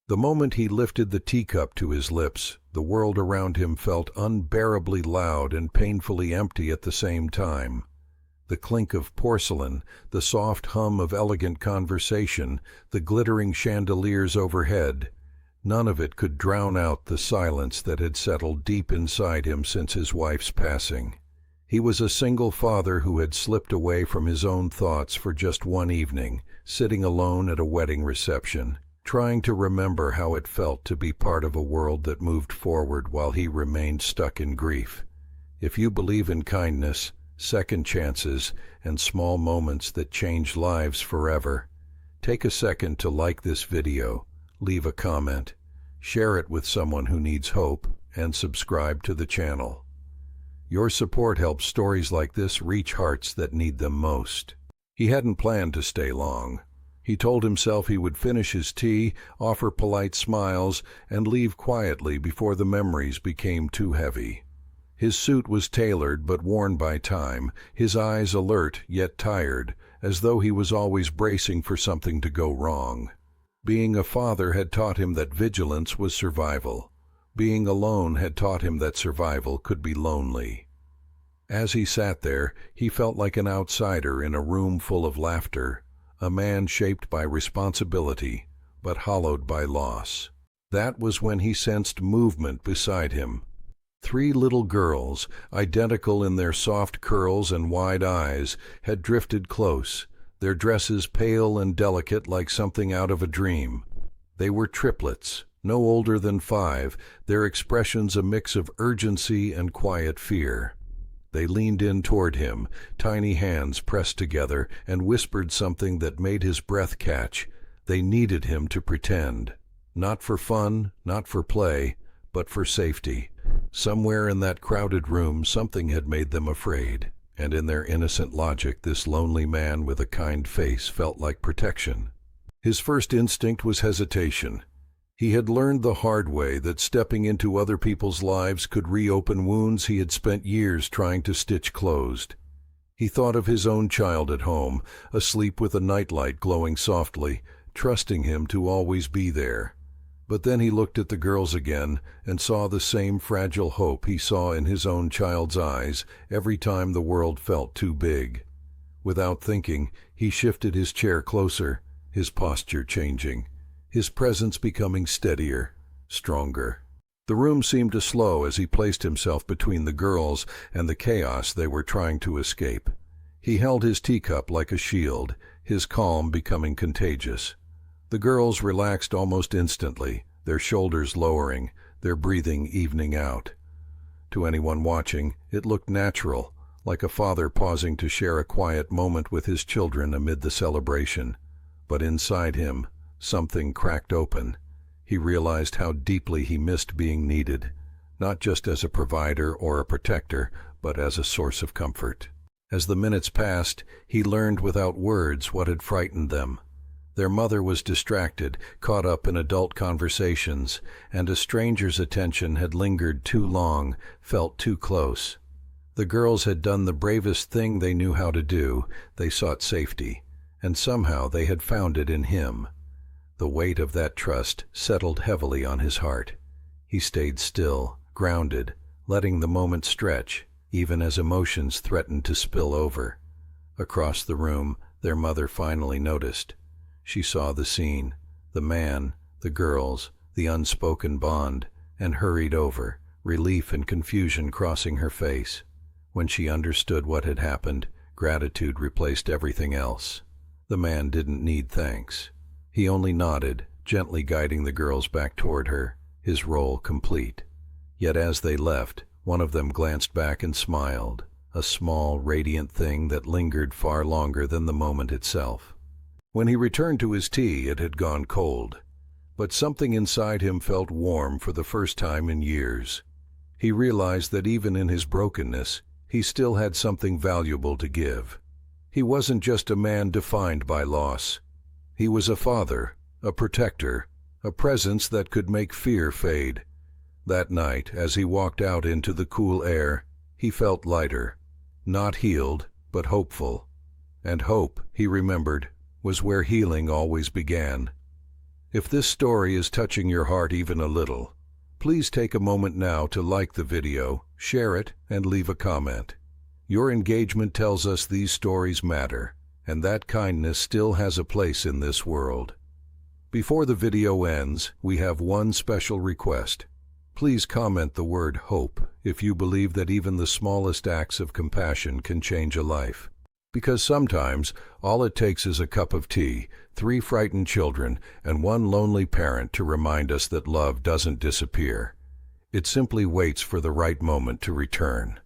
The moment he lifted the teacup to his lips, the world around him felt unbearably loud and painfully empty at the same time. The clink of porcelain, the soft hum of elegant conversation, the glittering chandeliers overhead, none of it could drown out the silence that had settled deep inside him since his wife's passing. He was a single father who had slipped away from his own thoughts for just one evening, sitting alone at a wedding reception, trying to remember how it felt to be part of a world that moved forward while he remained stuck in grief. If you believe in kindness, second chances, and small moments that change lives forever, take a second to like this video, leave a comment, share it with someone who needs hope, and subscribe to the channel. Your support helps stories like this reach hearts that need them most. He hadn't planned to stay long. He told himself he would finish his tea, offer polite smiles, and leave quietly before the memories became too heavy. His suit was tailored but worn by time, his eyes alert yet tired, as though he was always bracing for something to go wrong. Being a father had taught him that vigilance was survival. Being alone had taught him that survival could be lonely. As he sat there, he felt like an outsider in a room full of laughter, a man shaped by responsibility, but hollowed by loss. That was when he sensed movement beside him. 3 little girls, identical in their soft curls and wide eyes, had drifted close, their dresses pale and delicate like something out of a dream. They were triplets, no older than 5, their expressions a mix of urgency and quiet fear. They leaned in toward him, tiny hands pressed together, and whispered something that made his breath catch. They needed him to pretend. Not for fun, not for play, but for safety. Somewhere in that crowded room something had made them afraid, and in their innocent logic this lonely man with a kind face felt like protection. His first instinct was hesitation. He had learned the hard way that stepping into other people's lives could reopen wounds he had spent years trying to stitch closed. He thought of his own child at home, asleep with a nightlight glowing softly, trusting him to always be there. But then he looked at the girls again and saw the same fragile hope he saw in his own child's eyes every time the world felt too big. Without thinking, he shifted his chair closer, his posture changing, his presence becoming steadier, stronger. The room seemed to slow as he placed himself between the girls and the chaos they were trying to escape. He held his teacup like a shield, his calm becoming contagious. The girls relaxed almost instantly, their shoulders lowering, their breathing evening out. To anyone watching, it looked natural, like a father pausing to share a quiet moment with his children amid the celebration. But inside him, something cracked open. He realized how deeply he missed being needed, not just as a provider or a protector, but as a source of comfort. As the minutes passed, he learned without words what had frightened them. Their mother was distracted, caught up in adult conversations, and a stranger's attention had lingered too long, felt too close. The girls had done the bravest thing they knew how to do. They sought safety, and somehow they had found it in him. The weight of that trust settled heavily on his heart. He stayed still, grounded, letting the moment stretch, even as emotions threatened to spill over. Across the room, their mother finally noticed. She saw the scene, the man, the girls, the unspoken bond, and hurried over, relief and confusion crossing her face. When she understood what had happened, gratitude replaced everything else. The man didn't need thanks. He only nodded, gently guiding the girls back toward her, his role complete. Yet as they left, one of them glanced back and smiled, a small, radiant thing that lingered far longer than the moment itself. When he returned to his tea, it had gone cold, but something inside him felt warm for the first time in years. He realized that even in his brokenness, he still had something valuable to give. He wasn't just a man defined by loss. He was a father, a protector, a presence that could make fear fade. That night, as he walked out into the cool air, he felt lighter, not healed, but hopeful. And hope, he remembered, was where healing always began. If this story is touching your heart even a little, please take a moment now to like the video, share it, and leave a comment. Your engagement tells us these stories matter, and that kindness still has a place in this world. Before the video ends, we have one special request. Please comment the word hope if you believe that even the smallest acts of compassion can change a life. Because sometimes, all it takes is a cup of tea, 3 frightened children, and 1 lonely parent to remind us that love doesn't disappear. It simply waits for the right moment to return.